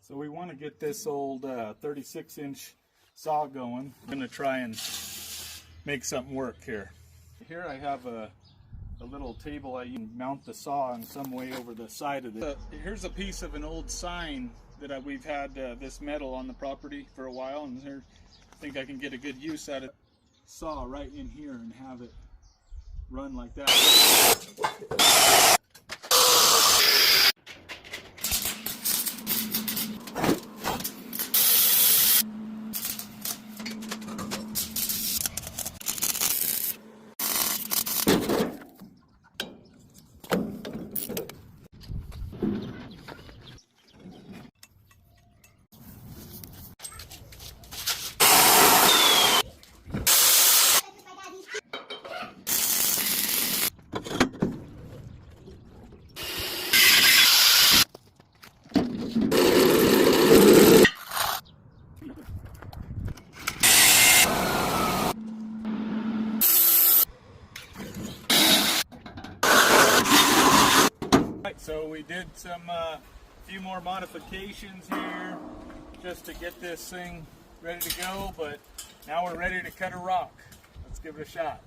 So we want to get this old 36-inch saw going. I'm going to try and make something work here. Here I have a little table I can mount the saw in some way over the side of it. Here's a piece of an old sign that we've had this metal on the property for a while, and here I think I can get a good use out of it. Saw right in here and have it run like that. So we did some few more modifications here just to get this thing ready to go, but now we're ready to cut a rock. Let's give it a shot.